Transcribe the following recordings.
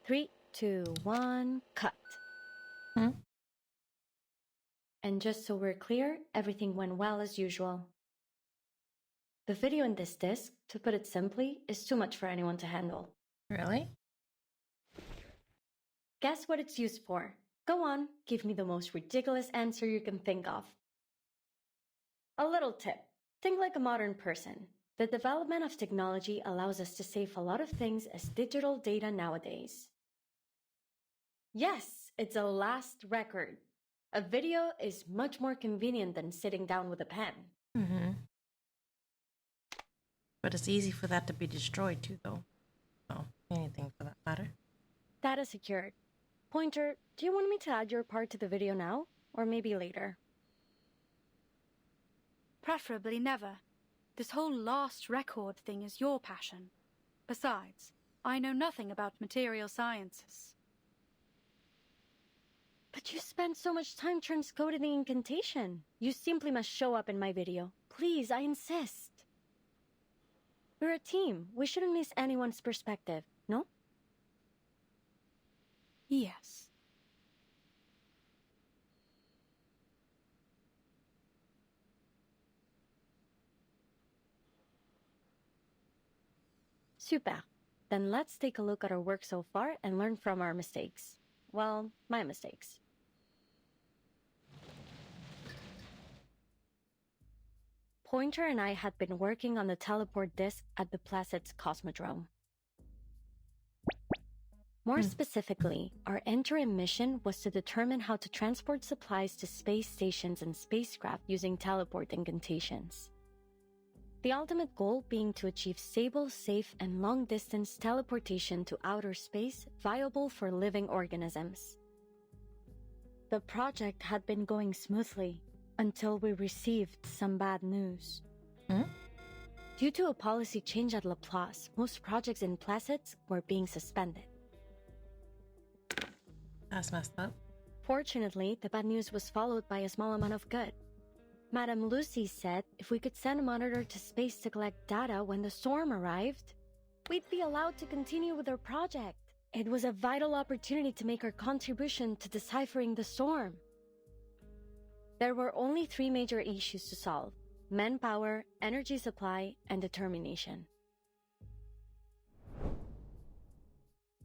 3, 2, 1, cut. Hmm? And just so we're clear, everything went well as usual. The video in this disc, to put it simply, is too much for anyone to handle. Really? Guess what it's used for? Go on, give me the most ridiculous answer you can think of. A little tip. Think like a modern person. The development of technology allows us to save a lot of things as digital data nowadays. Yes, it's a last record. A video is much more convenient than sitting down with a pen. Mm-hmm. But it's easy for that to be destroyed too, though. Oh, anything for that matter. Data secured. Pointer, do you want me to add your part to the video now? Or maybe later? Preferably never. This whole last record thing is your passion. Besides, I know nothing about material sciences. But you spent so much time transcoding the incantation. You simply must show up in my video. Please, I insist. We're a team. We shouldn't miss anyone's perspective, no? Yes. Super. Then let's take a look at our work so far and learn from our mistakes. Well, my mistakes. Pointer and I had been working on the teleport disk at the Placid's Cosmodrome. More specifically, our interim mission was to determine how to transport supplies to space stations and spacecraft using teleport incantations. The ultimate goal being to achieve stable, safe, and long-distance teleportation to outer space viable for living organisms. The project had been going smoothly until we received some bad news. Due to a policy change at Laplace, most projects in Placids were being suspended. That's messed up. Fortunately, the bad news was followed by a small amount of good. Madame Lucy said if we could send a monitor to space to collect data when the storm arrived, we'd be allowed to continue with our project. It was a vital opportunity to make our contribution to deciphering the storm. There were only 3 major issues to solve: manpower, energy supply, and determination.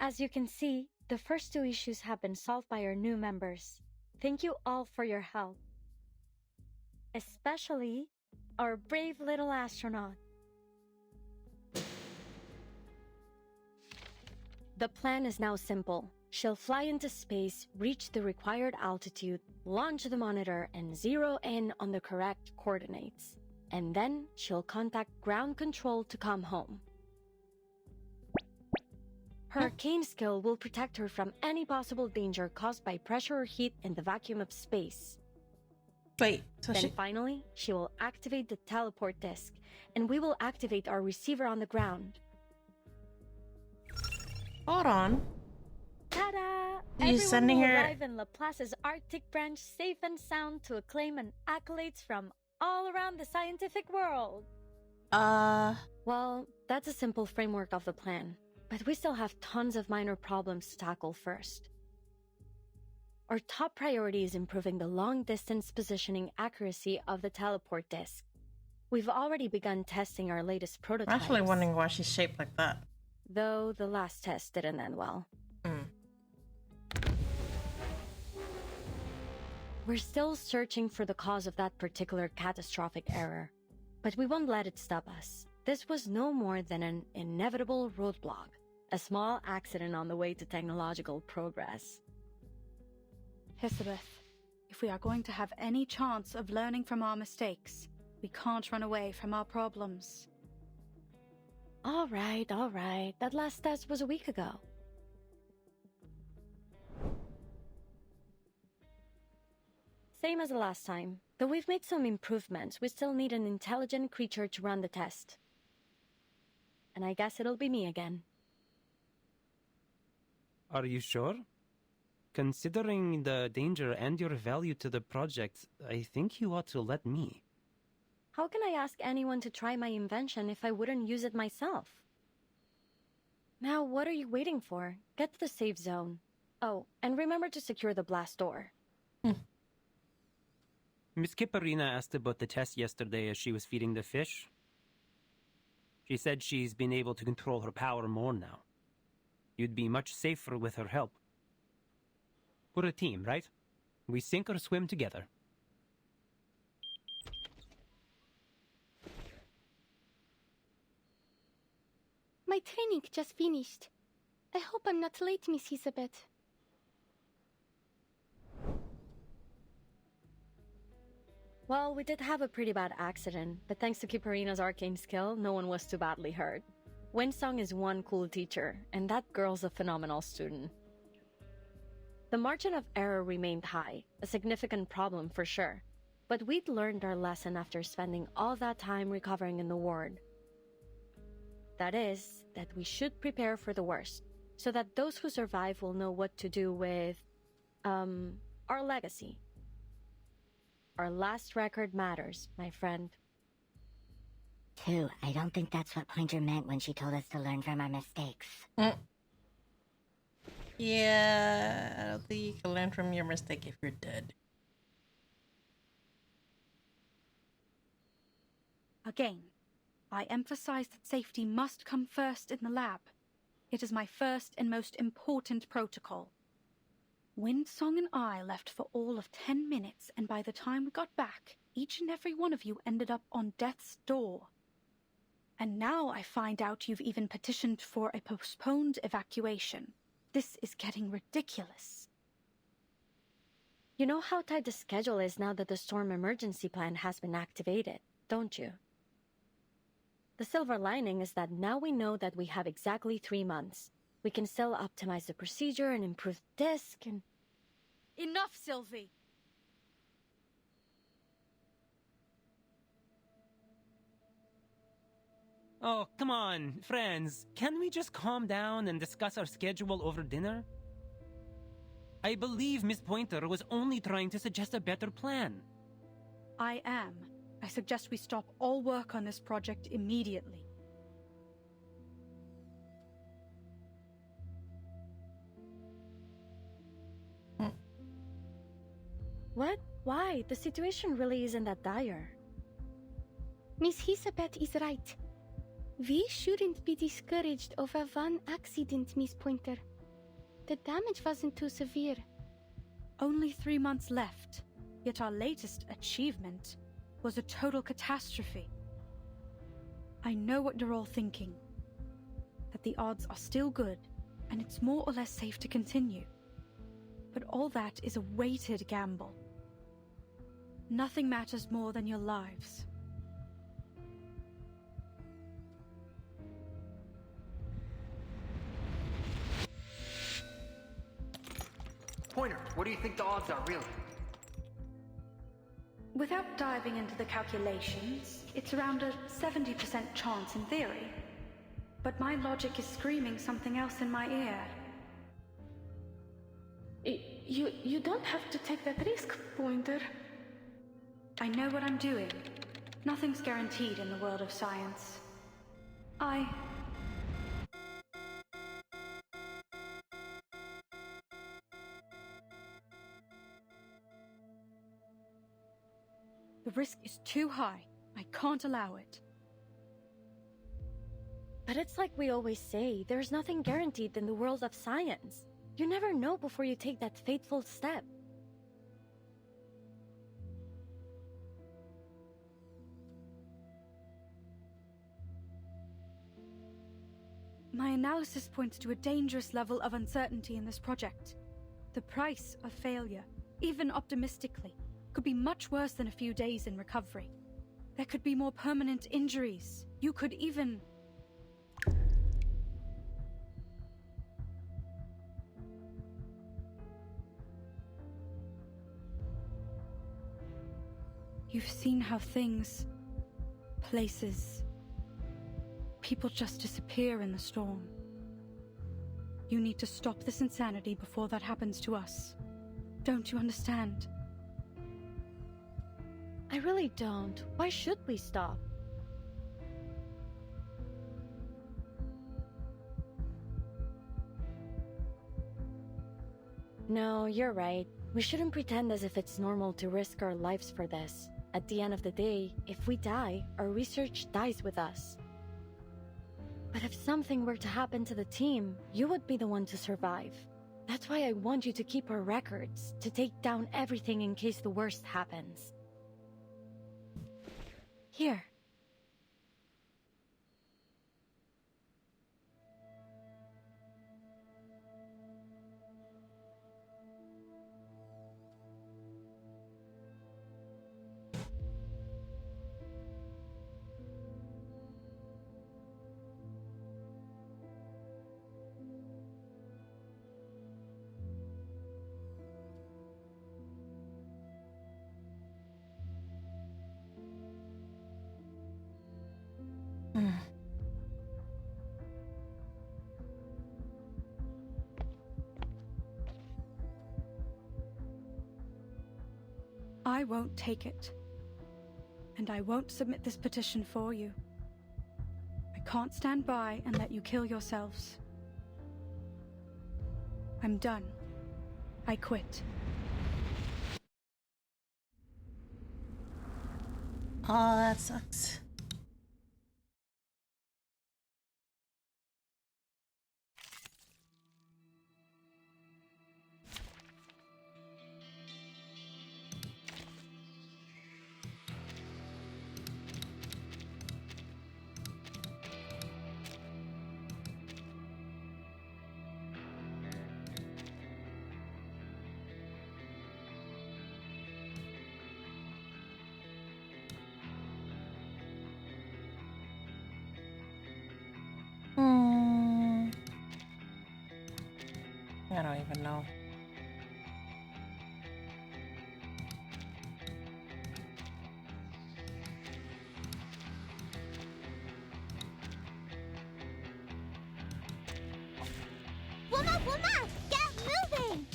As you can see, the first 2 issues have been solved by our new members. Thank you all for your help. Especially our brave little astronaut. The plan is now simple. She'll fly into space, reach the required altitude, launch the monitor, and zero in on the correct coordinates. And then she'll contact ground control to come home. Her arcane skill will protect her from any possible danger caused by pressure or heat in the vacuum of space. Wait, so Then finally, she will activate the teleport disk, and we will activate our receiver on the ground. Hold on. Ta-da! You're Everyone sending will her- arrive in Laplace's Arctic branch safe and sound to acclaim and accolades from all around the scientific world. Well, that's a simple framework of the plan, but we still have tons of minor problems to tackle first. Our top priority is improving the long-distance positioning accuracy of the teleport disk. We've already begun testing our latest I'm prototypes. actually wondering why she's shaped like that. Though the last test didn't end well. We're still searching for the cause of that particular catastrophic error, but we won't let it stop us. This was no more than an inevitable roadblock, a small accident on the way to technological progress. Elizabeth, if we are going to have any chance of learning from our mistakes, we can't run away from our problems. All right. That last test was a week ago. Same as the last time. Though we've made some improvements, we still need an intelligent creature to run the test. And I guess it'll be me again. Are you sure? Considering the danger and your value to the project, I think you ought to let me. How can I ask anyone to try my invention if I wouldn't use it myself? Now, what are you waiting for? Get to the safe zone. Oh, and remember to secure the blast door. Miss Kipperina asked about the test yesterday as she was feeding the fish. She said she's been able to control her power more now. You'd be much safer with her help. We're a team, right? We sink or swim together. My training just finished. I hope I'm not late, Miss Elizabeth. Well, we did have a pretty bad accident, but thanks to Kipperina's arcane skill, no one was too badly hurt. Windsong is one cool teacher, and that girl's a phenomenal student. The margin of error remained high, a significant problem for sure, but we'd learned our lesson after spending all that time recovering in the ward. That is, that we should prepare for the worst, so that those who survive will know what to do with, our legacy. Our last record matters, my friend. I don't think that's what Pointer meant when she told us to learn from our mistakes. Yeah, I don't think you can learn from your mistake if you're dead. Again, I emphasize that safety must come first in the lab. It is my first and most important protocol. Windsong and I left for all of 10 minutes, and by the time we got back, each and every one of you ended up on death's door. And now I find out you've even petitioned for a postponed evacuation. This is getting ridiculous. You know how tight the schedule is now that the storm emergency plan has been activated, don't you? The silver lining is that now we know that we have exactly 3 months. We can still optimize the procedure and improve the disk and... Enough, Sylvie! Oh, come on, friends. Can we just calm down and discuss our schedule over dinner? I believe Miss Pointer was only trying to suggest a better plan. I am. I suggest we stop all work on this project immediately. What? Why? The situation really isn't that dire. Miss Elizabeth is right. We shouldn't be discouraged over one accident, Miss Pointer. The damage wasn't too severe. Only 3 months left, yet our latest achievement was a total catastrophe. I know what you're all thinking, that the odds are still good, and it's more or less safe to continue. But all that is a weighted gamble. Nothing matters more than your lives. Pointer, what do you think the odds are, really? Without diving into the calculations, it's around a 70% chance in theory. But my logic is screaming something else in my ear. You don't have to take that risk, Pointer. I know what I'm doing. Nothing's guaranteed in the world of science. The risk is too high. I can't allow it. But it's like we always say, there's nothing guaranteed in the world of science. You never know before you take that fateful step. My analysis points to a dangerous level of uncertainty in this project. The price of failure, even optimistically, could be much worse than a few days in recovery. There could be more permanent injuries. You could even... You've seen how things, places, people just disappear in the storm. You need to stop this insanity before that happens to us. Don't you understand? I really don't. Why should we stop? No, you're right. We shouldn't pretend as if it's normal to risk our lives for this. At the end of the day, if we die, our research dies with us. But if something were to happen to the team, you would be the one to survive. That's why I want you to keep our records, to take down everything in case the worst happens. Here. I won't take it. And I won't submit this petition for you. I can't stand by and let you kill yourselves. I'm done. I quit. Oh, that sucks. I don't even know. Woman! Get moving!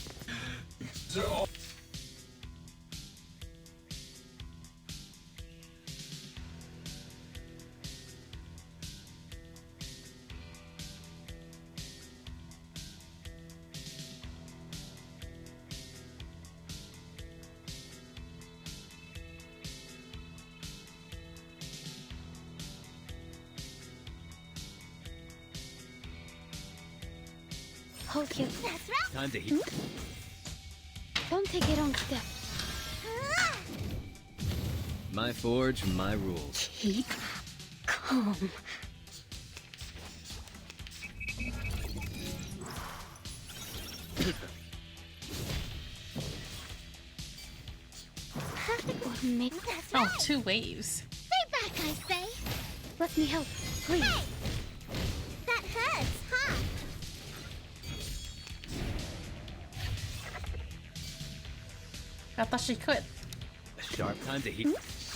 Hold you. That's right. Time to heat. Don't take your own step. My forge, my rules. Keep calm. Perfect or make Oh, 2 waves. Stay back, I say. Let me help, please. Hey! That hurts, huh? I thought she could. A sharp time to heat.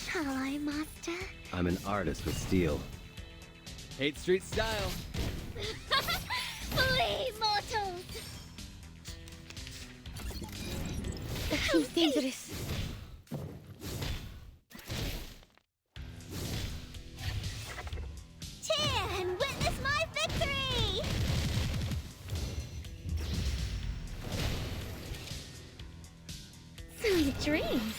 Shall I, master? I'm an artist with steel. 8th Street style. Flee, mortals! He's dangerous. Cheer and witness my victory! Sweet dreams.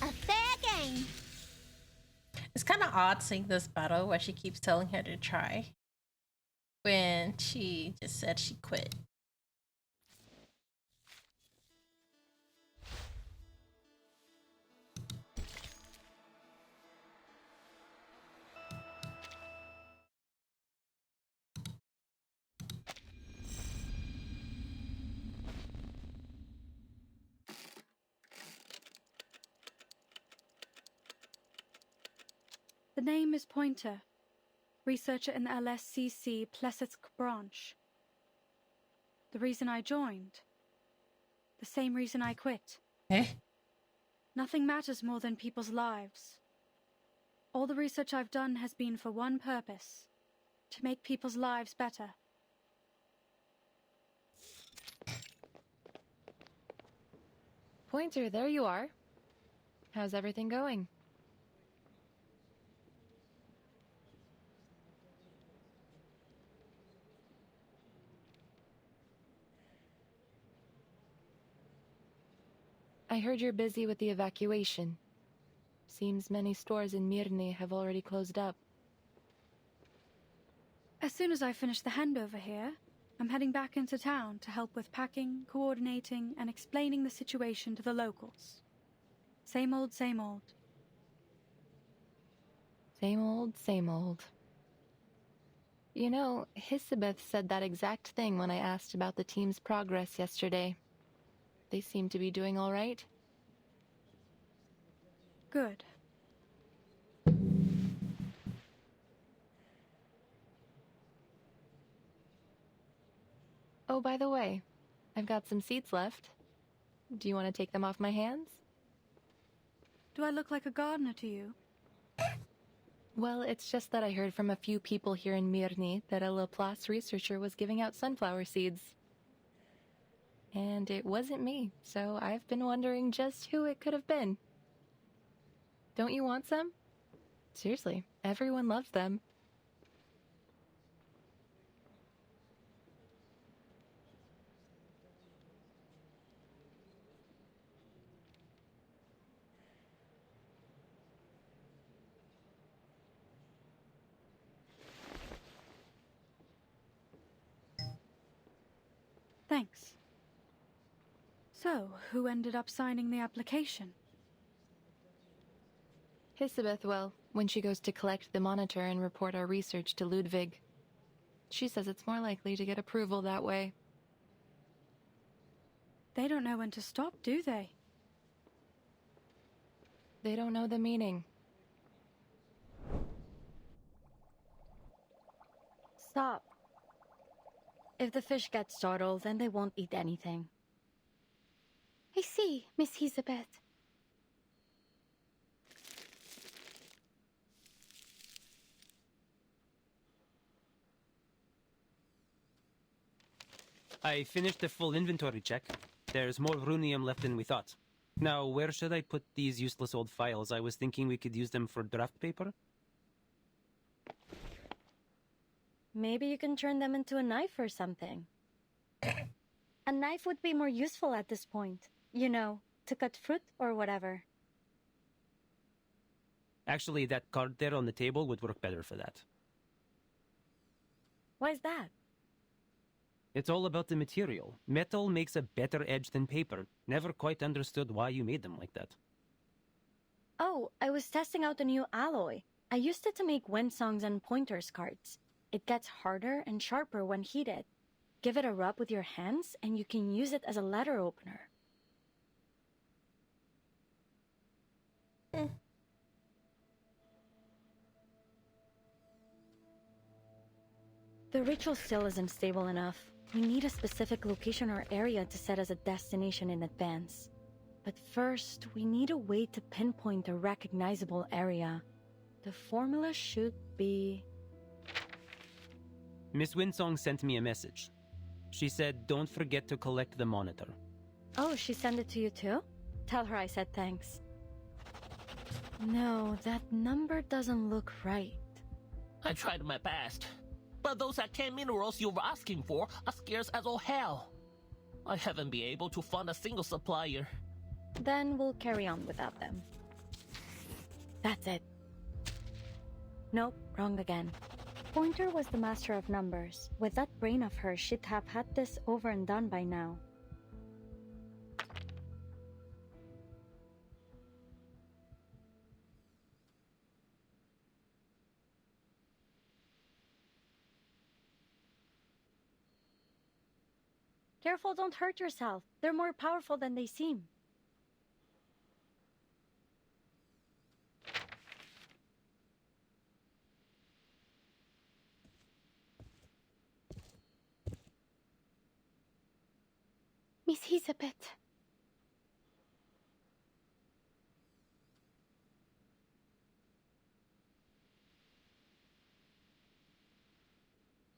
A fair game. It's kind of odd seeing this battle where she keeps telling her to try when she just said she quit. The name is Pointer, researcher in the LSCC Plesetsk branch. The reason I joined, the same reason I quit. Eh? Nothing matters more than people's lives. All the research I've done has been for one purpose, to make people's lives better. Pointer, there you are. How's everything going? I heard you're busy with the evacuation. Seems many stores in Mirny have already closed up. As soon as I finish the handover here, I'm heading back into town to help with packing, coordinating, and explaining the situation to the locals. Same old, same old. Same old, same old. You know, Hisabeth said that exact thing when I asked about the team's progress yesterday. They seem to be doing all right. Good. Oh, by the way, I've got some seats left. Do you want to take them off my hands? Do I look like a gardener to you? Well, it's just that I heard from a few people here in Mirny that a Laplace researcher was giving out sunflower seeds. And it wasn't me, so I've been wondering just who it could have been. Don't you want some? Seriously, everyone loves them. Thanks. So, who ended up signing the application? Hisabeth will, when she goes to collect the monitor and report our research to Ludwig. She says it's more likely to get approval that way. They don't know when to stop, do they? They don't know the meaning. Stop. If the fish get startled, then they won't eat anything. I see, Miss Hisabeth. I finished the full inventory check. There's more runium left than we thought. Now, where should I put these useless old files? I was thinking we could use them for draft paper. Maybe you can turn them into a knife or something. A knife would be more useful at this point. You know, to cut fruit or whatever. Actually, that card there on the table would work better for that. Why's that? It's all about the material. Metal makes a better edge than paper. Never quite understood why you made them like that. Oh, I was testing out a new alloy. I used it to make wind songs and pointers cards. It gets harder and sharper when heated. Give it a rub with your hands and you can use it as a letter opener. The ritual still isn't stable enough. We need a specific location or area to set as a destination in advance. But first, we need a way to pinpoint a recognizable area. The formula should be... Miss Winsong sent me a message. She said, don't forget to collect the monitor. Oh, she sent it to you too? Tell her I said thanks. No, that number doesn't look right. I tried my best, but those arcane minerals you were asking for are scarce as all hell. I haven't been able to find a single supplier. Then we'll carry on without them. That's it. Nope, wrong again. Pointer was the master of numbers. With that brain of hers, she'd have had this over and done by now. Careful, don't hurt yourself. They're more powerful than they seem. Miss Hisabeth.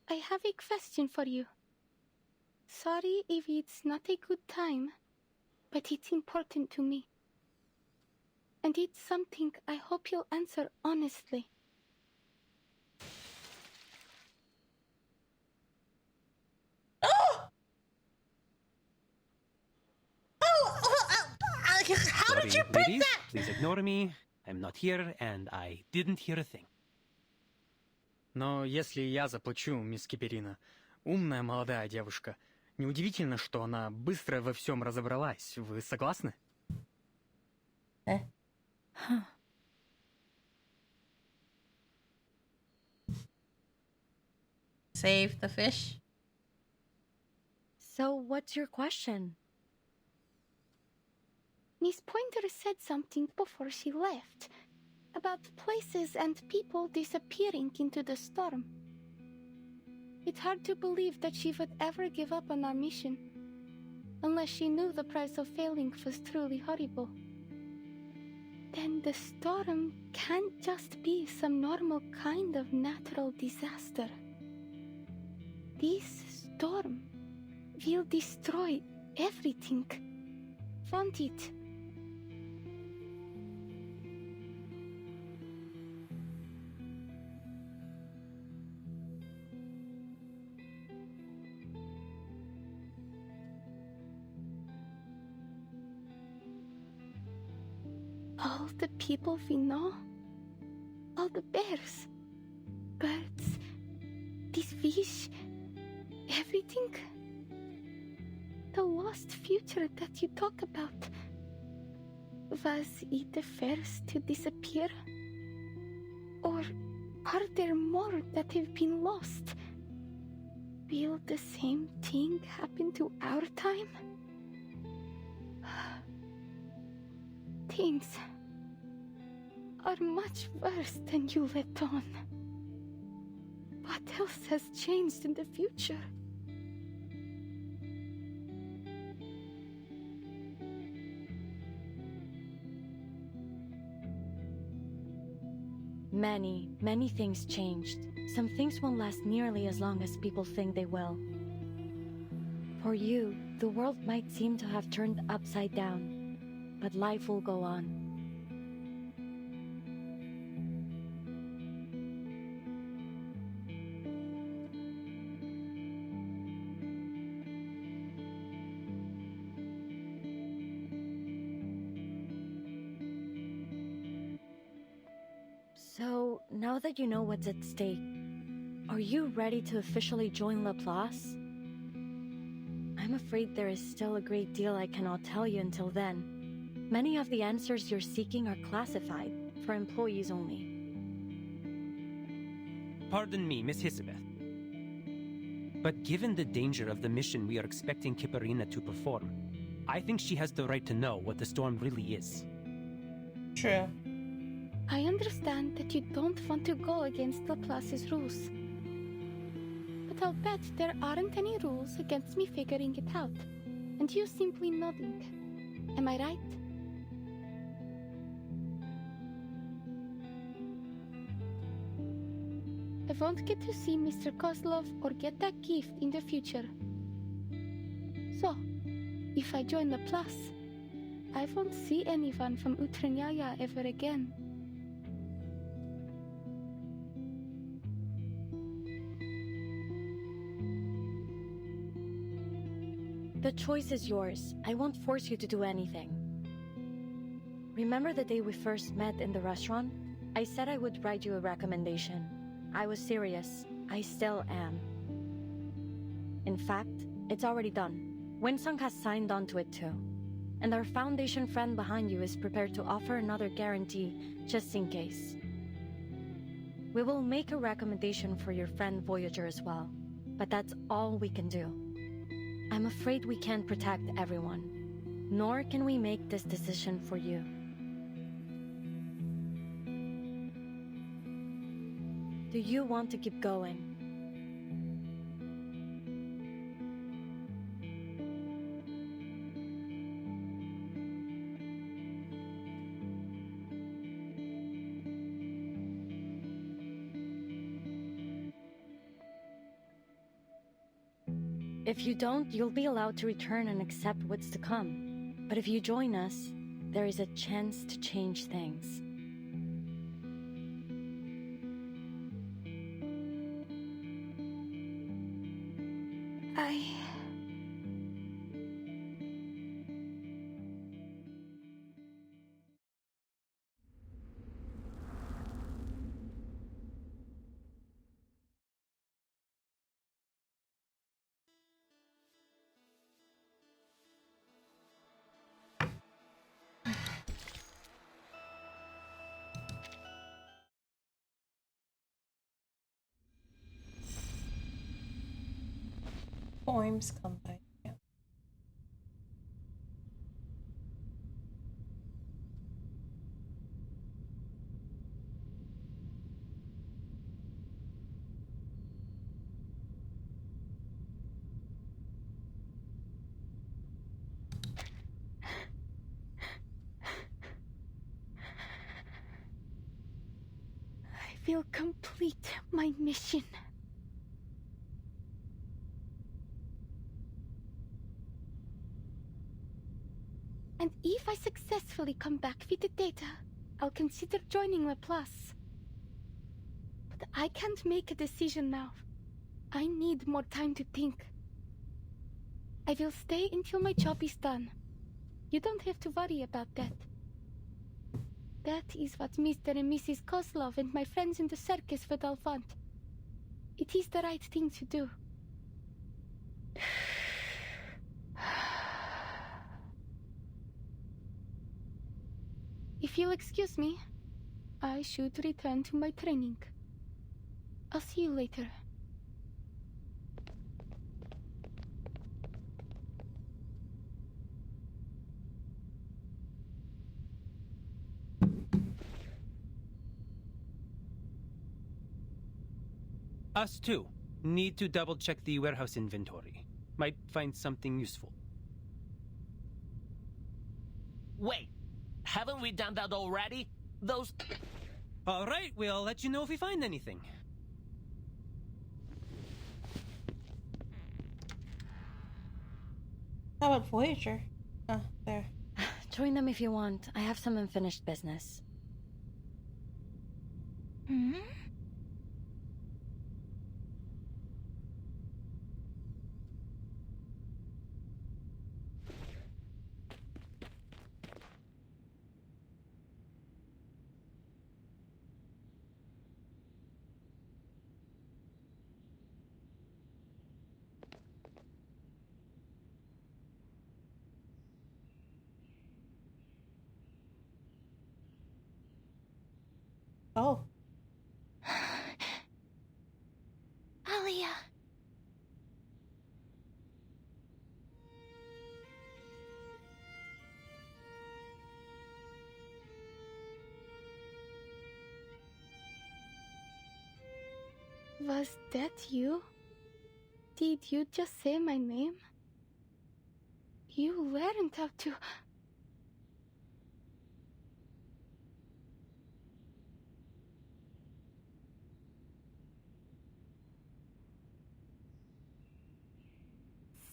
I have a question for you. Sorry if it's not a good time. but it's important to me. And it's something I hope you'll answer honestly. How did Sorry, you pick ladies, that? please ignore me. I'm not here, and I didn't hear a thing. Но если я заплачу, мисс Киперина, умная молодая девушка, неудивительно, что она быстро во всем разобралась. Вы согласны? Save the fish. So, what's your question? Miss Pointer said something before she left about places and people disappearing into the storm. It's hard to believe that she would ever give up on our mission, unless she knew the price of failing was truly horrible. Then the storm can't just be some normal kind of natural disaster. This storm will destroy everything, won't it? All the people we know, all the bears, birds, this fish, everything. The lost future that you talk about. Was it the first to disappear? Or are there more that have been lost? Will the same thing happen to our time? Things are much worse than you let on. What else has changed in the future? Many things changed. Some things won't last nearly as long as people think they will. For you, the world might seem to have turned upside down, but life will go on. So, now that you know what's at stake, are you ready to officially join Laplace? I'm afraid there is still a great deal I cannot tell you until then. Many of the answers you're seeking are classified, for employees only. Pardon me, Miss Hisabeth. But given the danger of the mission we are expecting Kiparina to perform, I think she has the right to know what the storm really is. True. I understand that you don't want to go against Laplace's rules. But I'll bet there aren't any rules against me figuring it out, and you simply nodding. Am I right? I won't get to see Mr. Kozlov or get that gift in the future. So, if I join Laplace, I won't see anyone from Utranyaya ever again. The choice is yours. I won't force you to do anything. Remember the day we first met in the restaurant? I said I would write you a recommendation. I was serious. I still am. In fact, it's already done. Winsong has signed on to it too. And our Foundation friend behind you is prepared to offer another guarantee, just in case. We will make a recommendation for your friend Voyager as well, but that's all we can do. I'm afraid we can't protect everyone, nor can we make this decision for you. Do you want to keep going? If you don't, you'll be allowed to return and accept what's to come. But if you join us, there is a chance to change things. Poems come by. Yeah. I will complete my mission. And if I successfully come back with the data, I'll consider joining Laplace. But I can't make a decision now. I need more time to think. I will stay until my job is done. You don't have to worry about that. That is what Mr. and Mrs. Kozlov and my friends in the circus would all want. It is the right thing to do. If you'll excuse me, I should return to my training. I'll see you later. Us too. Need to double check the warehouse inventory. Might find something useful. Wait, haven't we done that already? Those... Alright, we'll let you know if we find anything. How about Voyager? Oh, there. Join them if you want. I have some unfinished business. Hmm? Oh. Alia. Was that you? Did you just say my name? You weren't up to...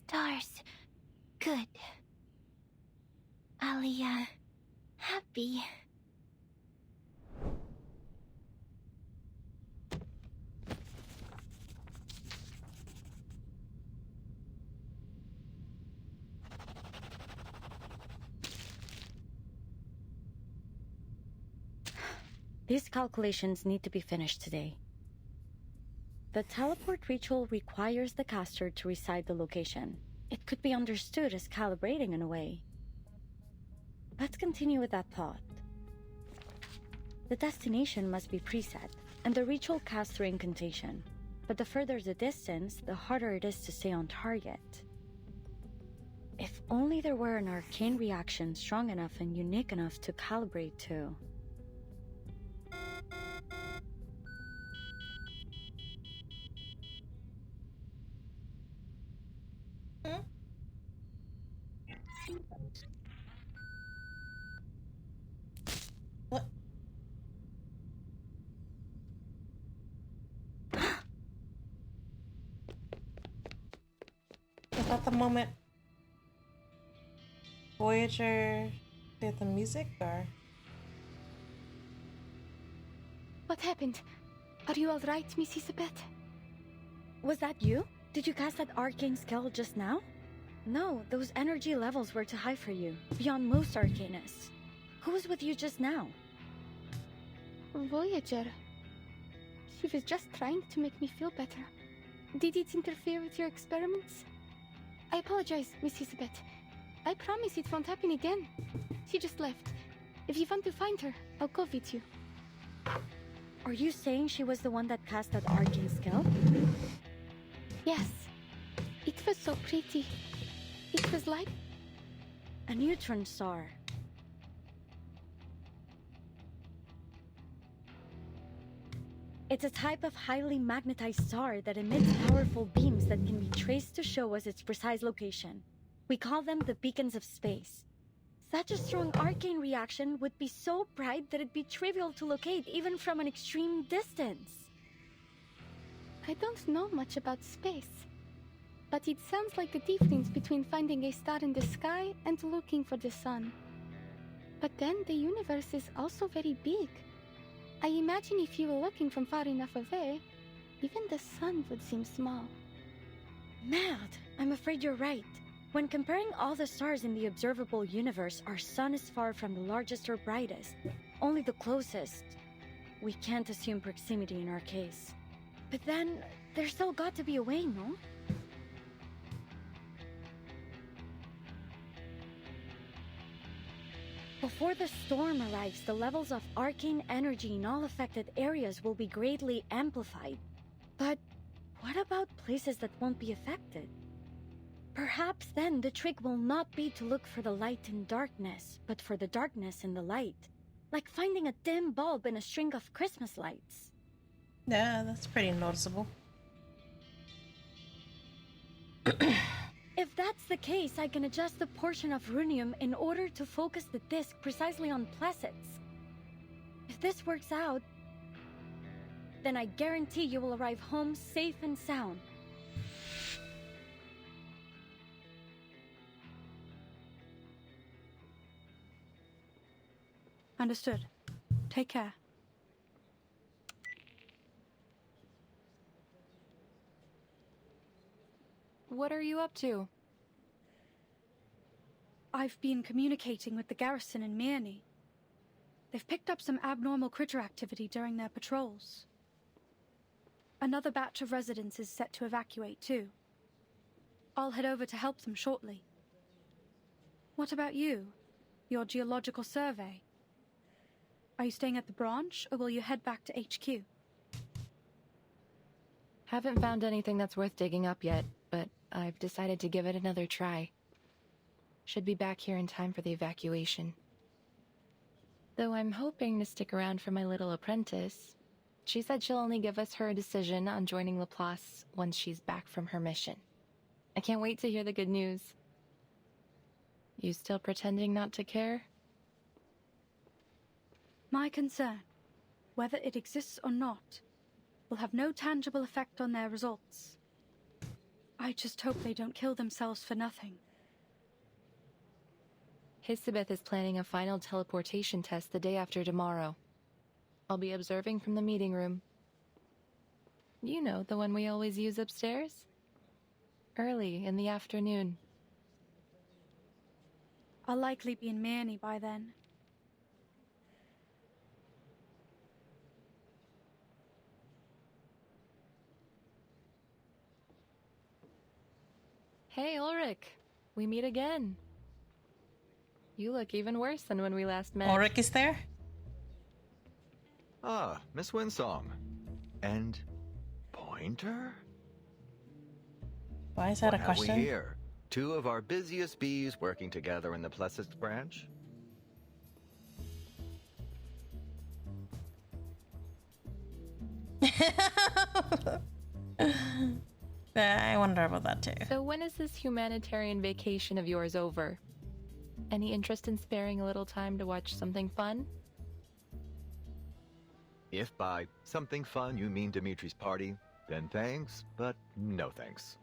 Stars. Good. Alia. Happy. These calculations need to be finished today. The teleport ritual requires the caster to recite the location. It could be understood as calibrating in a way. Let's continue with that thought. The destination must be preset, and the ritual casts through incantation. But the further the distance, the harder it is to stay on target. If only there were an arcane reaction strong enough and unique enough to calibrate to. What? Was that the moment? Voyager with the music, or? What happened? Are you all right, Miss Isabeth? Was that you? Did you cast that arcane skill just now? No, those energy levels were too high for you, beyond most arcanists. Who was with you just now? Voyager. She was just trying to make me feel better. Did it interfere with your experiments? I apologize, Miss Isabeth. I promise it won't happen again. She just left. If you want to find her, I'll go with you. Are you saying she was the one that cast that arcane skill? Yes. It was so pretty. It was like a neutron star. It's a type of highly magnetized star that emits powerful beams that can be traced to show us its precise location. We call them the beacons of space. Such a strong arcane reaction would be so bright that it'd be trivial to locate even from an extreme distance. I don't know much about space, but it sounds like the difference between finding a star in the sky and looking for the sun. But then the universe is also very big. I imagine if you were looking from far enough away, even the sun would seem small. Merde, I'm afraid you're right. When comparing all the stars in the observable universe, our sun is far from the largest or brightest, only the closest. We can't assume proximity in our case. But then, there's still got to be a way, no? Before the storm arrives, the levels of arcane energy in all affected areas will be greatly amplified. But what about places that won't be affected? Perhaps then the trick will not be to look for the light in darkness, but for the darkness in the light. Like finding a dim bulb in a string of Christmas lights. Yeah, that's pretty noticeable. If that's the case, I can adjust the portion of runium in order to focus the disc precisely on Placets. If this works out, then I guarantee you will arrive home safe and sound. Understood. Take care. What are you up to? I've been communicating with the garrison in Mirny. They've picked up some abnormal critter activity during their patrols. Another batch of residents is set to evacuate too. I'll head over to help them shortly. What about you? Your geological survey? Are you staying at the branch, or will you head back to HQ? Haven't found anything that's worth digging up yet, but I've decided to give it another try. Should be back here in time for the evacuation. Though I'm hoping to stick around for my little apprentice. She said she'll only give us her decision on joining Laplace once she's back from her mission. I can't wait to hear the good news. You still pretending not to care? My concern, whether it exists or not, will have no tangible effect on their results. I just hope they don't kill themselves for nothing. Hisabeth is planning a final teleportation test the day after tomorrow. I'll be observing from the meeting room. You know, the one we always use upstairs? Early in the afternoon. I'll likely be in Mirny by then. Hey, Ulrich. We meet again. You look even worse than when we last met. Ulrich is there? Ah, Miss Winsong. And Pointer? Why is that a question? What have we here? Two of our busiest bees working together in the Placets branch? I wonder about that too. So when is this humanitarian vacation of yours over? Any interest in sparing a little time to watch something fun? If by something fun you mean Dimitri's party, then thanks, but no thanks.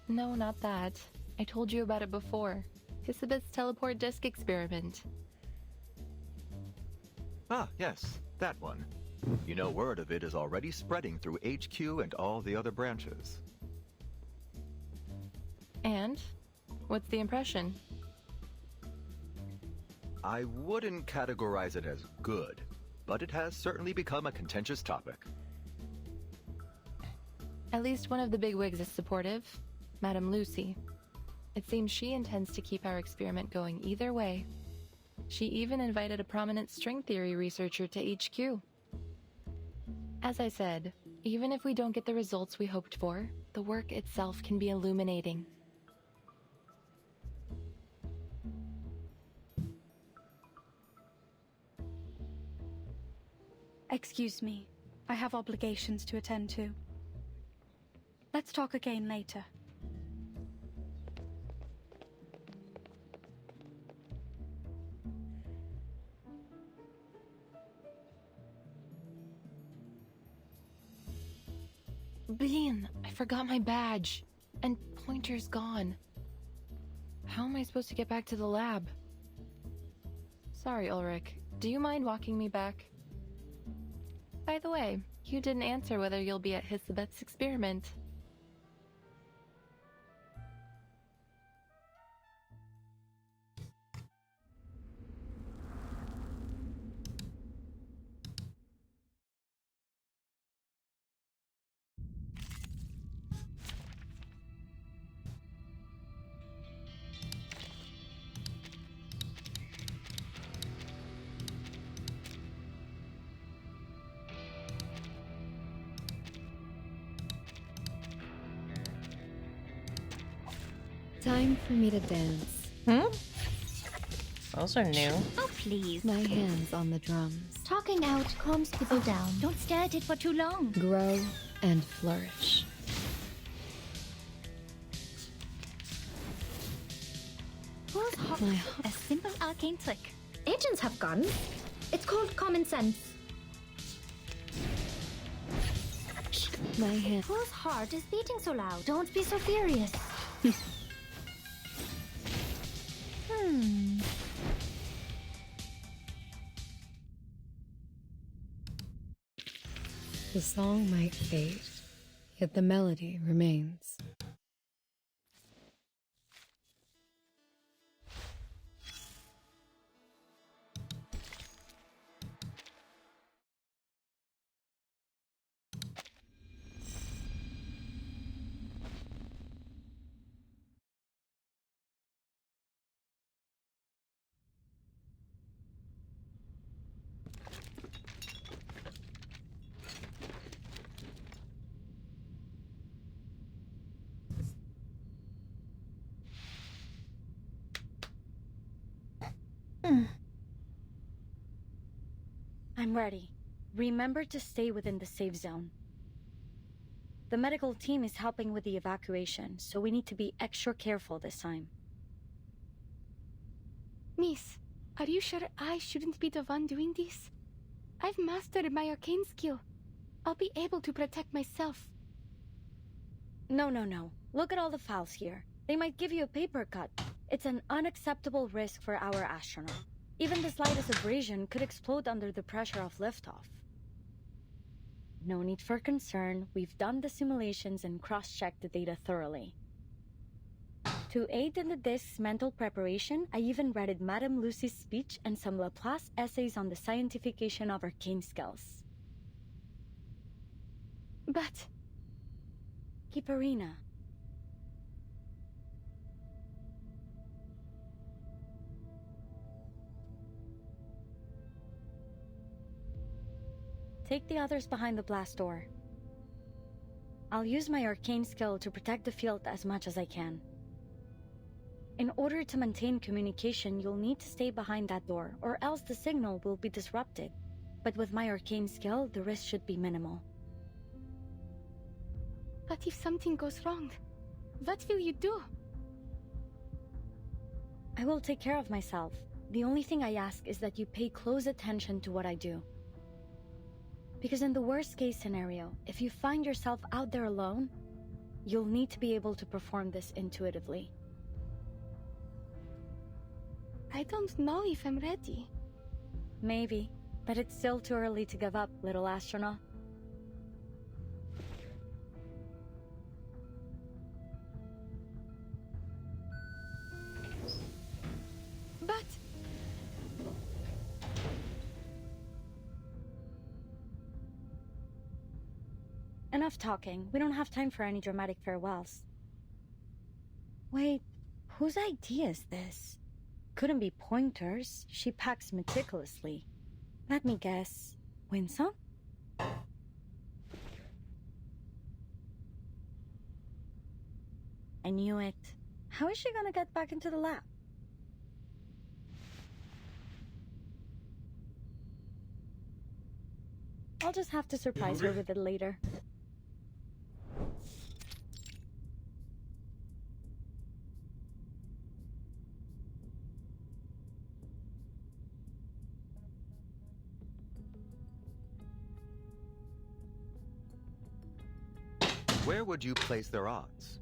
No, not that. I told you about it before. Hisabeth's teleport disk experiment. Ah, yes, that one. You know, word of it is already spreading through HQ and all the other branches. And? What's the impression? I wouldn't categorize it as good, but it has certainly become a contentious topic. At least one of the bigwigs is supportive, Madame Lucy. It seems she intends to keep our experiment going either way. She even invited a prominent string theory researcher to HQ. As I said, even if we don't get the results we hoped for, the work itself can be illuminating. Excuse me. I have obligations to attend to. Let's talk again later. Blin, I forgot my badge. And Pointer's gone. How am I supposed to get back to the lab? Sorry, Ulrich. Do you mind walking me back? By the way, you didn't answer whether you'll be at Hisabeth's experiment. Time for me to dance. Those are new. Oh, please. My hands on the drums. Talking out calms people down. Don't stare at it for too long. Grow and flourish. Who's hot? A simple arcane trick. Agents have guns. It's called common sense. My hand. Whose heart is beating so loud? Don't be so furious. The song might fade, yet the melody remains. I'm ready. Remember to stay within the safe zone. The medical team is helping with the evacuation, so we need to be extra careful this time. Miss, are you sure I shouldn't be the one doing this? I've mastered my arcane skill. I'll be able to protect myself. No. Look at all the files here. They might give you a paper cut. It's an unacceptable risk for our astronaut. Even the slightest abrasion could explode under the pressure of liftoff. No need for concern. We've done the simulations and cross-checked the data thoroughly. To aid in the disk's mental preparation, I even read Madame Lucy's speech and some Laplace essays on the scientification of arcane skills. But... Kiparina. Take the others behind the blast door. I'll use my arcane skill to protect the field as much as I can. In order to maintain communication, you'll need to stay behind that door, or else the signal will be disrupted. But with my arcane skill, the risk should be minimal. But if something goes wrong, what will you do? I will take care of myself. The only thing I ask is that you pay close attention to what I do. Because in the worst case scenario, if you find yourself out there alone, you'll need to be able to perform this intuitively. I don't know if I'm ready. Maybe, but it's still too early to give up, little astronaut. But... Enough talking. We don't have time for any dramatic farewells. Wait, whose idea is this? Couldn't be Pointer's. She packs meticulously. Let me guess. Winsong? I knew it. How is she gonna get back into the lab? I'll just have to surprise her with it later. Where would you place their odds?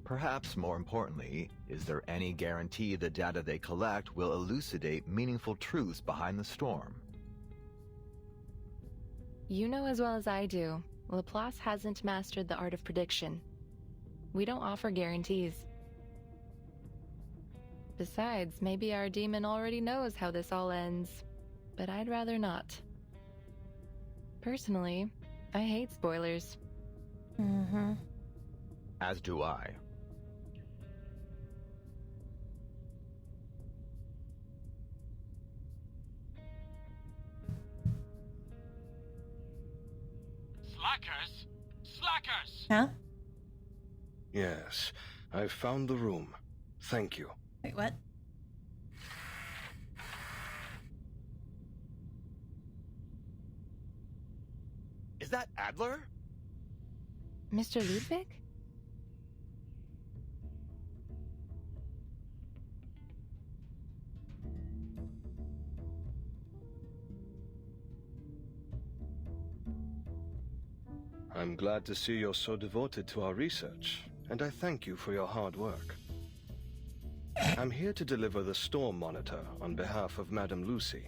Perhaps more importantly, is there any guarantee the data they collect will elucidate meaningful truths behind the storm? You know as well as I do, Laplace hasn't mastered the art of prediction. We don't offer guarantees. Besides, maybe our demon already knows how this all ends, but I'd rather not. Personally, I hate spoilers. As do I. Slackers! Slackers! Huh? Yes, I've found the room. Thank you. Wait, what? Is that Adler? Mr. Ludwig? I'm glad to see you're so devoted to our research, and I thank you for your hard work. I'm here to deliver the storm monitor on behalf of Madame Lucy.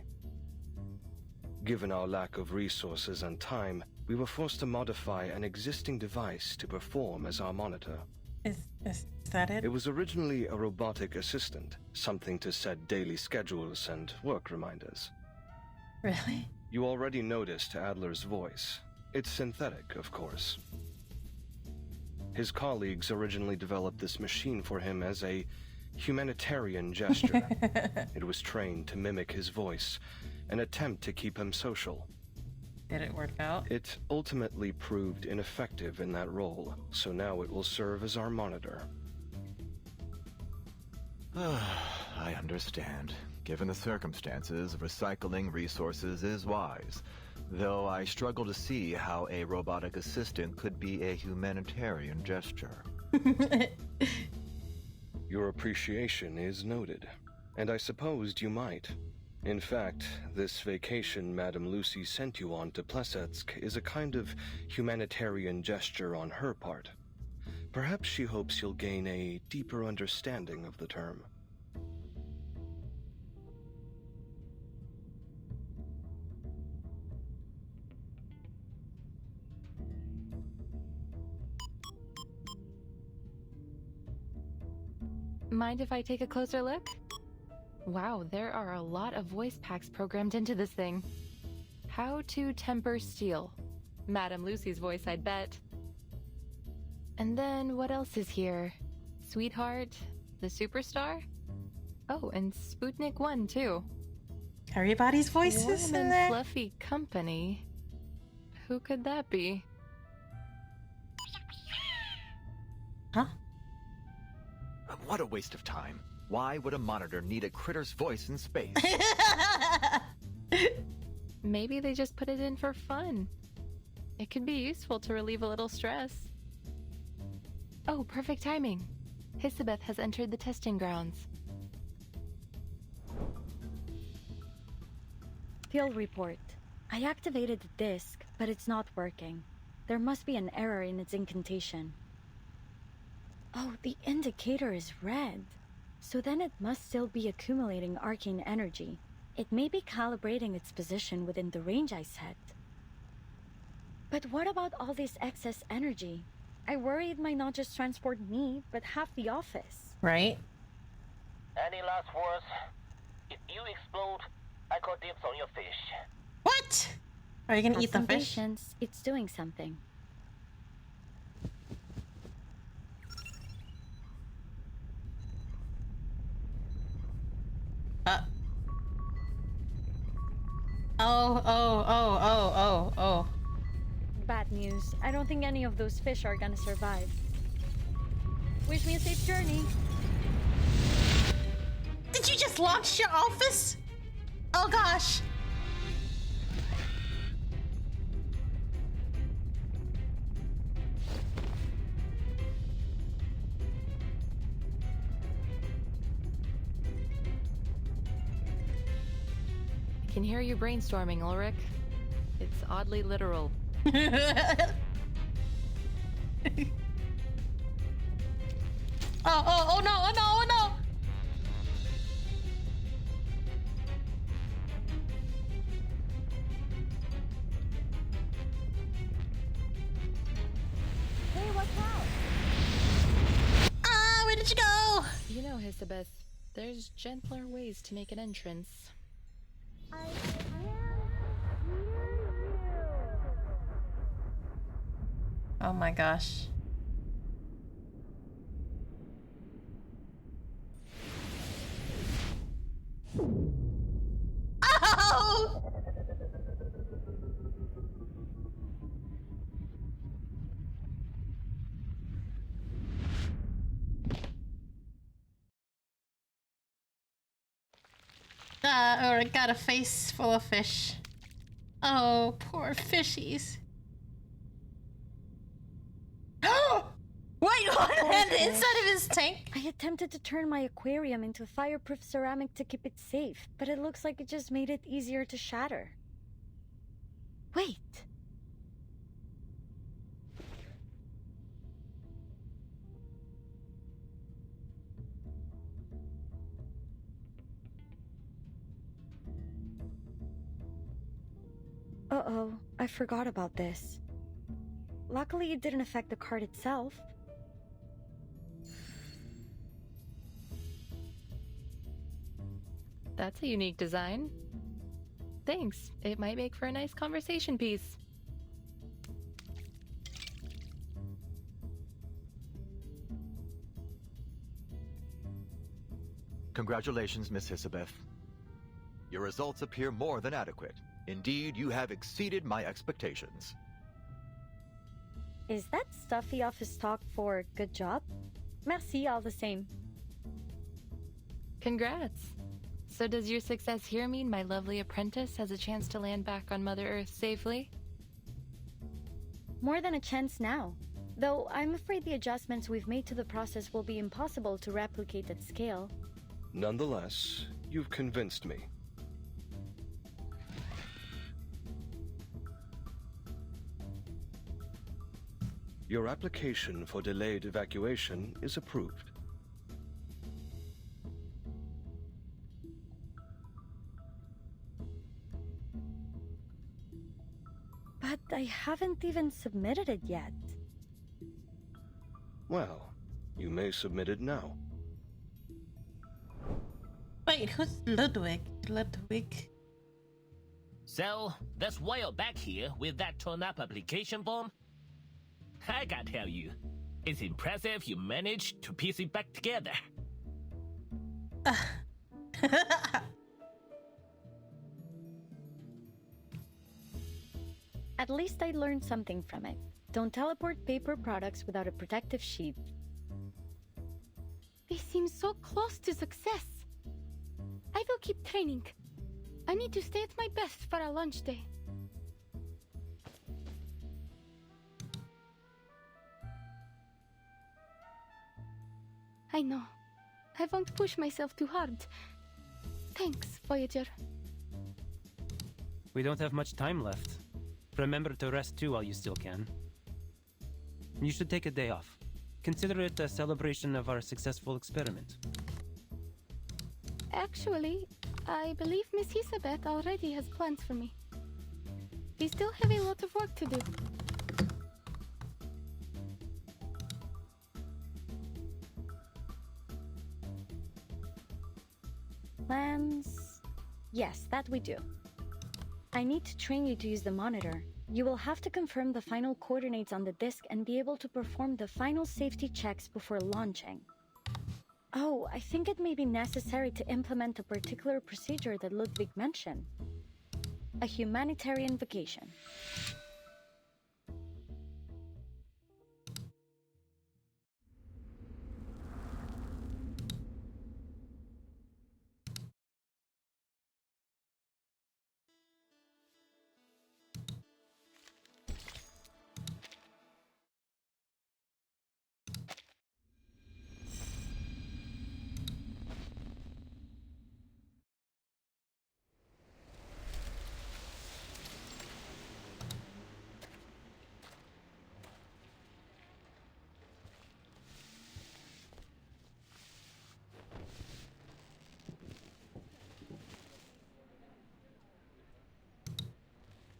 Given our lack of resources and time, we were forced to modify an existing device to perform as our monitor. Is that it? It was originally a robotic assistant, something to set daily schedules and work reminders. Really? You already noticed Adler's voice. It's synthetic, of course. His colleagues originally developed this machine for him as a humanitarian gesture. It was trained to mimic his voice, an attempt to keep him social. Did it work out? It ultimately proved ineffective in that role, so now it will serve as our monitor. I understand. Given the circumstances, recycling resources is wise. Though I struggle to see how a robotic assistant could be a humanitarian gesture. Your appreciation is noted, and I supposed you might. In fact, this vacation Madame Lucy sent you on to Plesetsk is a kind of humanitarian gesture on her part. Perhaps she hopes you'll gain a deeper understanding of the term. Mind if I take a closer look? Wow, there are a lot of voice packs programmed into this thing. How to temper steel. Madame Lucy's voice, I'd bet. And then what else is here? Sweetheart? The Superstar? Oh, and Sputnik 1 too. Everybody's voices Warm in and there? fluffy company. Who could that be? Huh? What a waste of time. Why would a monitor need a critter's voice in space? Maybe they just put it in for fun. It could be useful to relieve a little stress. Oh, perfect timing. Hisabeth has entered the testing grounds. Field report. I activated the disk, but it's not working. There must be an error in its incantation. Oh, the indicator is red. So then it must still be accumulating arcane energy. It may be calibrating its position within the range I set. But what about all this excess energy? I worry it might not just transport me, but half the office. Right? Any last words? If you explode, I call dibs on your fish. What? Are you gonna Have eat the some fish? patience. It's doing something. Oh. Bad news. I don't think any of those fish are gonna survive. Wish me a safe journey. Did you just launch your office? Oh gosh. I can hear you brainstorming, Ulrich. It's oddly literal. Oh no. Hey, watch out! Ah, where did you go? You know, Hisabeth, there's gentler ways to make an entrance. Oh my gosh. Oh! Or it got a face full of fish. Oh, poor fishies. Wait, what? And inside of his tank? I attempted to turn my aquarium into fireproof ceramic to keep it safe, but it looks like it just made it easier to shatter. Wait. Uh-oh, I forgot about this. Luckily, it didn't affect the card itself. That's a unique design. Thanks. It might make for a nice conversation piece. Congratulations, Miss Hisabeth. Your results appear more than adequate. Indeed, you have exceeded my expectations. Is that stuffy office talk for good job? Merci all the same. Congrats. So does your success here mean my lovely apprentice has a chance to land back on Mother Earth safely? More than a chance now. Though I'm afraid the adjustments we've made to the process will be impossible to replicate at scale. Nonetheless, you've convinced me. Your application for delayed evacuation is approved. But I haven't even submitted it yet. Well, you may submit it now. Wait, who's Ludwig? Ludwig? So, that's why you're back here with that torn-up application form? I gotta tell you, it's impressive you managed to piece it back together. At least I learned something from it. Don't teleport paper products without a protective sheet. They seem so close to success. I will keep training. I need to stay at my best for our lunch day. I know. I won't push myself too hard. Thanks, Voyager. We don't have much time left. Remember to rest too while you still can. You should take a day off. Consider it a celebration of our successful experiment. Actually, I believe Miss Isabeth already has plans for me. We still have a lot of work to do. Plans? Yes, that we do. I need to train you to use the monitor. You will have to confirm the final coordinates on the disk and be able to perform the final safety checks before launching. Oh, I think it may be necessary to implement a particular procedure that Ludwig mentioned. A humanitarian vacation.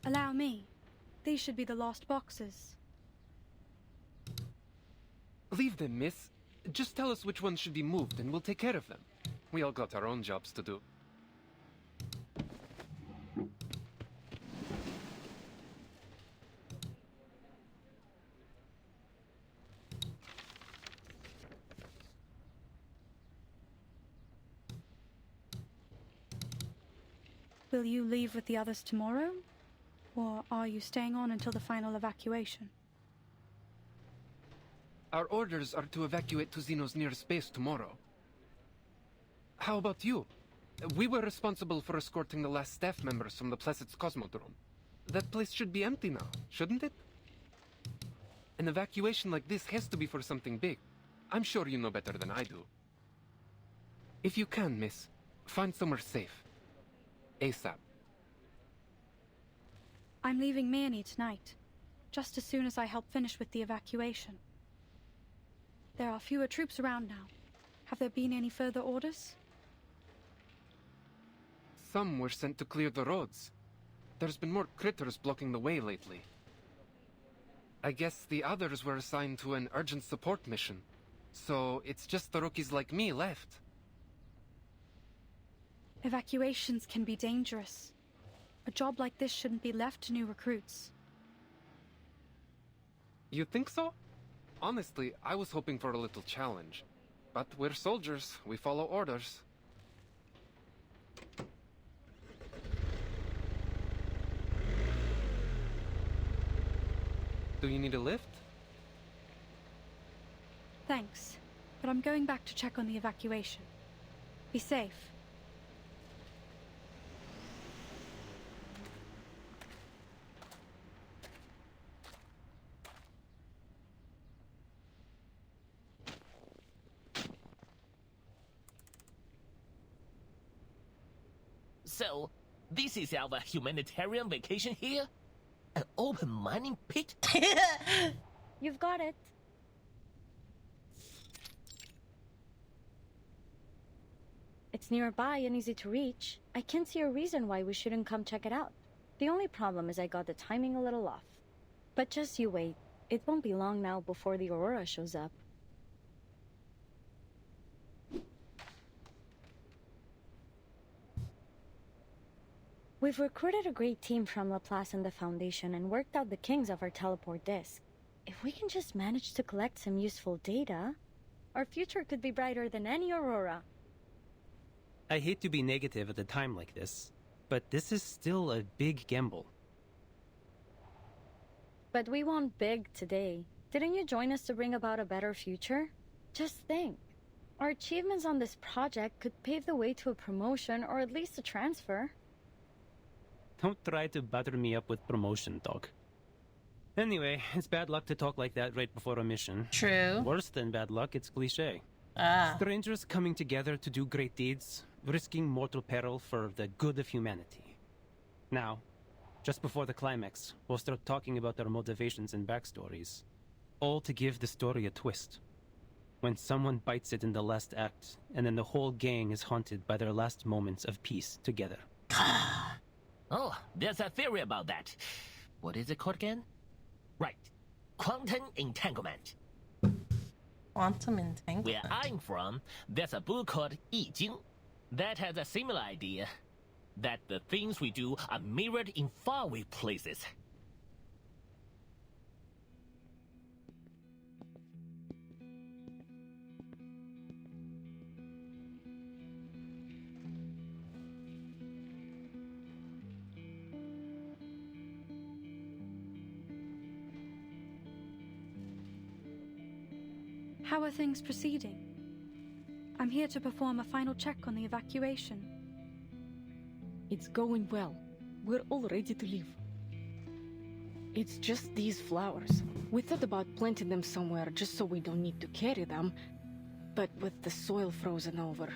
Allow me. These should be the lost boxes. Leave them, miss. Just tell us which ones should be moved and we'll take care of them. We all got our own jobs to do. Will you leave with the others tomorrow? Or are you staying on until the final evacuation? Our orders are to evacuate to Xeno's nearest base tomorrow. How about you? We were responsible for escorting the last staff members from the Placet's Cosmodrome. That place should be empty now, shouldn't it? An evacuation like this has to be for something big. I'm sure you know better than I do. If you can, miss, find somewhere safe. ASAP. I'm leaving Mirny tonight, just as soon as I help finish with the evacuation. There are fewer troops around now. Have there been any further orders? Some were sent to clear the roads. There's been more critters blocking the way lately. I guess the others were assigned to an urgent support mission. So it's just the rookies like me left. Evacuations can be dangerous. A job like this shouldn't be left to new recruits. You think so? Honestly, I was hoping for a little challenge. But we're soldiers. We follow orders. Do you need a lift? Thanks, but I'm going back to check on the evacuation. Be safe. So, this is our humanitarian vacation here? An open mining pit? You've got it. It's nearby and easy to reach. I can't see a reason why we shouldn't come check it out. The only problem is I got the timing a little off. But just you wait. It won't be long now before the Aurora shows up. We've recruited a great team from Laplace and the Foundation and worked out the kinks of our teleport disk. If we can just manage to collect some useful data, our future could be brighter than any Aurora. I hate to be negative at a time like this, but this is still a big gamble. But we want big today. Didn't you join us to bring about a better future? Just think. Our achievements on this project could pave the way to a promotion or at least a transfer. Don't try to butter me up with promotion talk. Anyway, it's bad luck to talk like that right before a mission. True. Worse than bad luck, it's cliché. Ah. Strangers coming together to do great deeds, risking mortal peril for the good of humanity. Now, just before the climax, we'll start talking about their motivations and backstories. All to give the story a twist. When someone bites it in the last act, and then the whole gang is haunted by their last moments of peace together. Oh, there's a theory about that. What is it called again? Right. Quantum entanglement. Quantum entanglement. Where I'm from, there's a book called I Ching that has a similar idea. That the things we do are mirrored in faraway places. How are things proceeding? I'm here to perform a final check on the evacuation. It's going well. We're all ready to leave. It's just these flowers. We thought about planting them somewhere just so we don't need to carry them, but with the soil frozen over.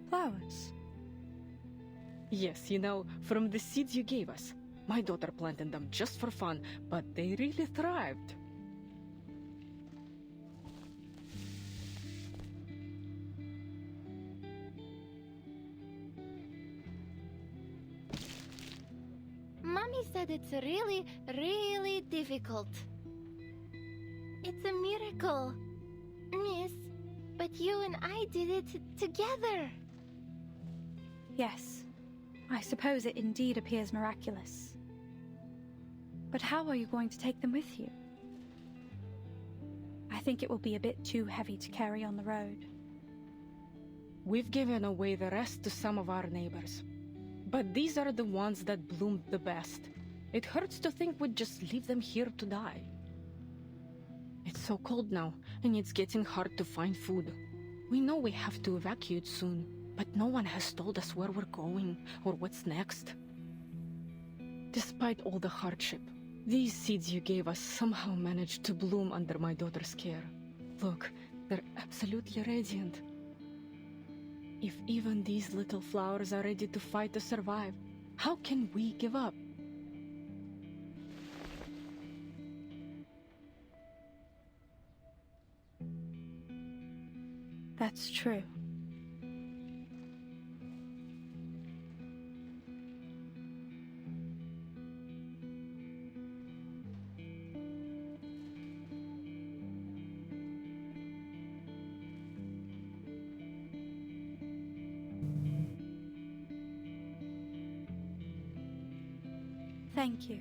Flowers? Yes, you know, from the seeds you gave us. My daughter planted them just for fun, but they really thrived. Mommy said it's really, really difficult. It's a miracle, Miss. But you and I did it together. Yes, I suppose it indeed appears miraculous. But how are you going to take them with you? I think it will be a bit too heavy to carry on the road. We've given away the rest to some of our neighbors. But these are the ones that bloomed the best. It hurts to think we'd just leave them here to die. It's so cold now, and it's getting hard to find food. We know we have to evacuate soon, but no one has told us where we're going or what's next. Despite all the hardship, these seeds you gave us somehow managed to bloom under my daughter's care. Look, they're absolutely radiant. If even these little flowers are ready to fight to survive, how can we give up? That's true. Thank you.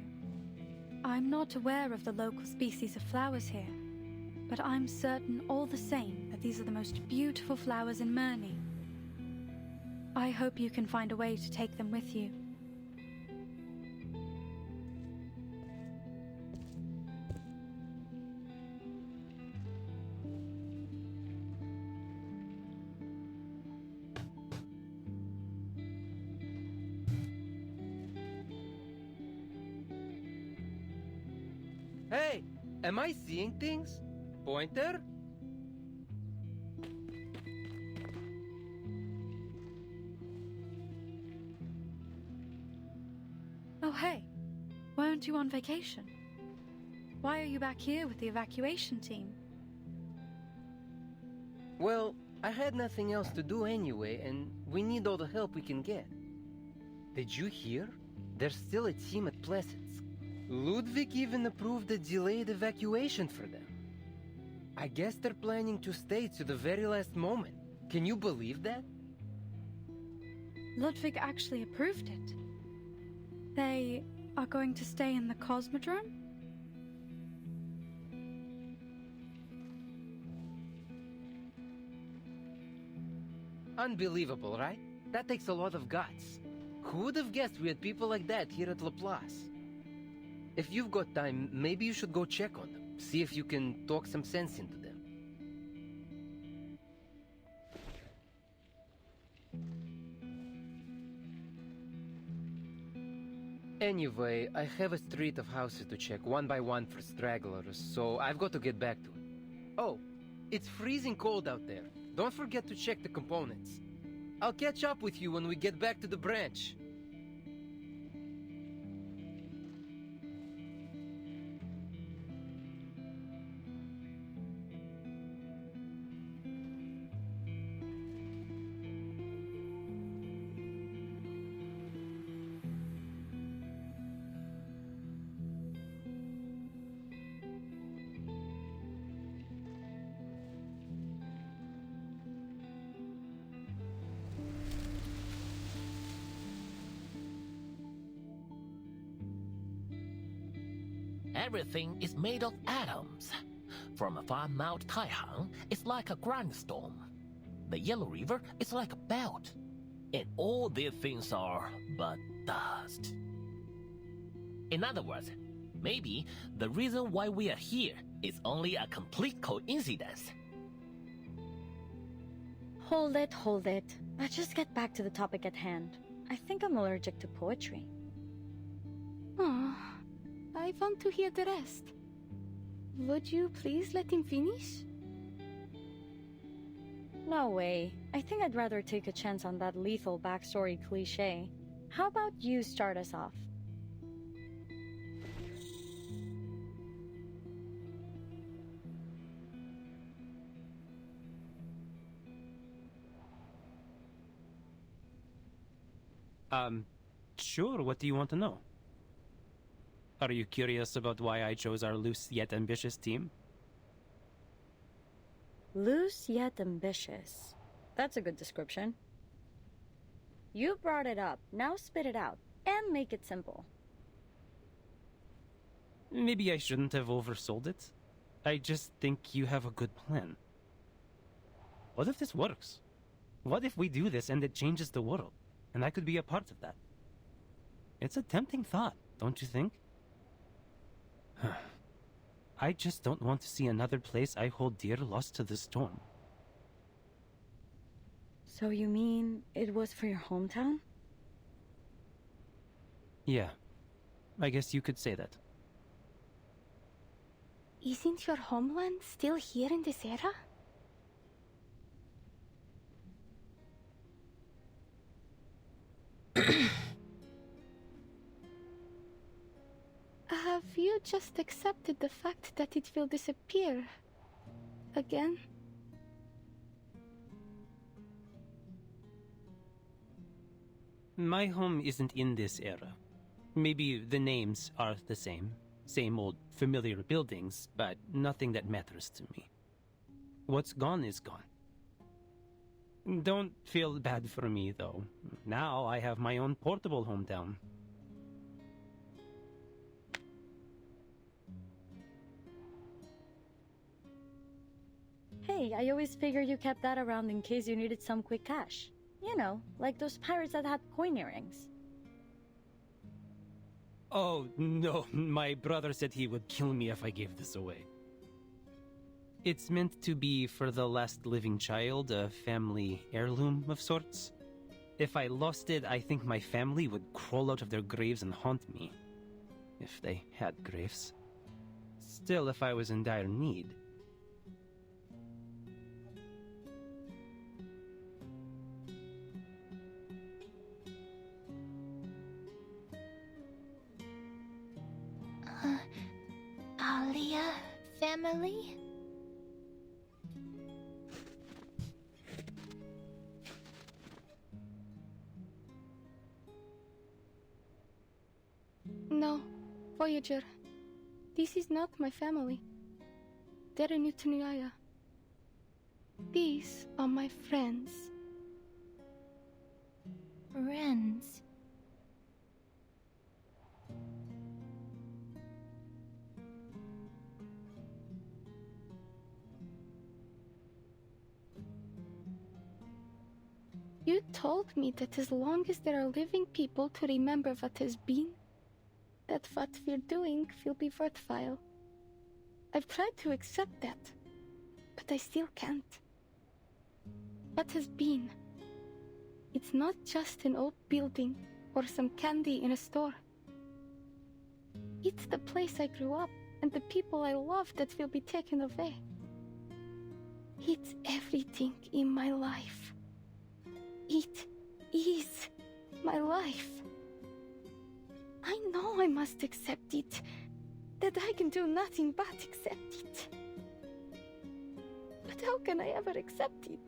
I'm not aware of the local species of flowers here, but I'm certain all the same that these are the most beautiful flowers in Murney. I hope you can find a way to take them with you. Hey, am I seeing things? Pointer? Oh, hey. Weren't you on vacation? Why are you back here with the evacuation team? Well, I had nothing else to do anyway, and we need all the help we can get. Did you hear? There's still a team at Pleasant's. Ludwig even approved a delayed evacuation for them. I guess they're planning to stay to the very last moment. Can you believe that? Ludwig actually approved it. They are going to stay in the Cosmodrome? Unbelievable, right? That takes a lot of guts. Who would have guessed we had people like that here at Laplace? If you've got time, maybe you should go check on them. See if you can talk some sense into them. Anyway, I have a street of houses to check one by one for stragglers, so I've got to get back to it. Oh, it's freezing cold out there. Don't forget to check the components. I'll catch up with you when we get back to the branch. Everything is made of atoms. From afar Mount Taihang is like a grindstone. The Yellow River is like a belt. And all these things are but dust. In other words, maybe the reason why we are here is only a complete coincidence. Hold it. Let's just get back to the topic at hand. I think I'm allergic to poetry. Oh, I want to hear the rest. Would you please let him finish? No way. I think I'd rather take a chance on that lethal backstory cliché. How about you start us off? Sure, what do you want to know? Are you curious about why I chose our loose yet ambitious team? Loose yet ambitious. That's a good description. You brought it up, now spit it out, and make it simple. Maybe I shouldn't have oversold it. I just think you have a good plan. What if this works? What if we do this and it changes the world? And I could be a part of that. It's a tempting thought, don't you think? I just don't want to see another place I hold dear lost to the storm. So you mean it was for your hometown? Yeah, I guess you could say that. Isn't your homeland still here in this era? Have you just accepted the fact that it will disappear again? My home isn't in this era. Maybe the names are the same. Same old familiar buildings, but nothing that matters to me. What's gone is gone. Don't feel bad for me, though. Now I have my own portable hometown. Hey, I always figured you kept that around in case you needed some quick cash. You know, like those pirates that had coin earrings. Oh, no, my brother said he would kill me if I gave this away. It's meant to be for the last living child, a family heirloom of sorts. If I lost it, I think my family would crawl out of their graves and haunt me. If they had graves. Still, if I was in dire need. Alia family? No, Voyager. This is not my family. They're in R1999. These are my friends. Friends. You told me that as long as there are living people to remember what has been, that what we're doing will be worthwhile. I've tried to accept that, but I still can't. What has been? It's not just an old building or some candy in a store. It's the place I grew up and the people I love that will be taken away. It's everything in my life. It is my life. I know I must accept it, that I can do nothing but accept it. But how can I ever accept it?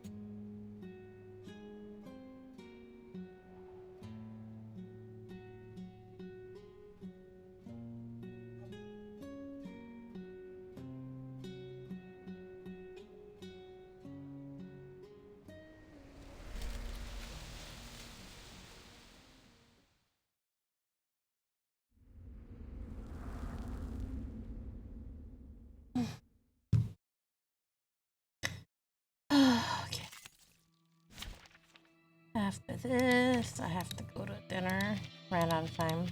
after this, I have to go to dinner. Ran out of time.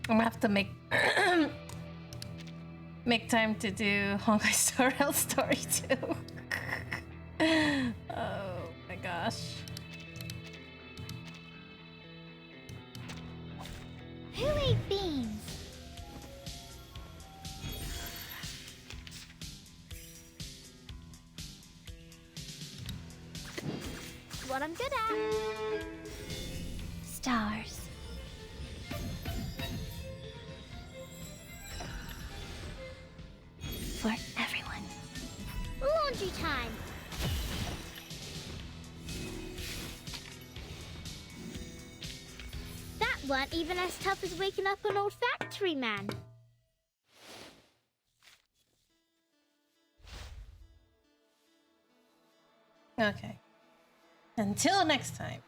I'm gonna have to make make time to do Honkai Star Rail story too. Oh my gosh. Who ate beans? What I'm good at. Stars. For everyone. Laundry time. That weren't even as tough as waking up an old factory man. Okay. Until next time.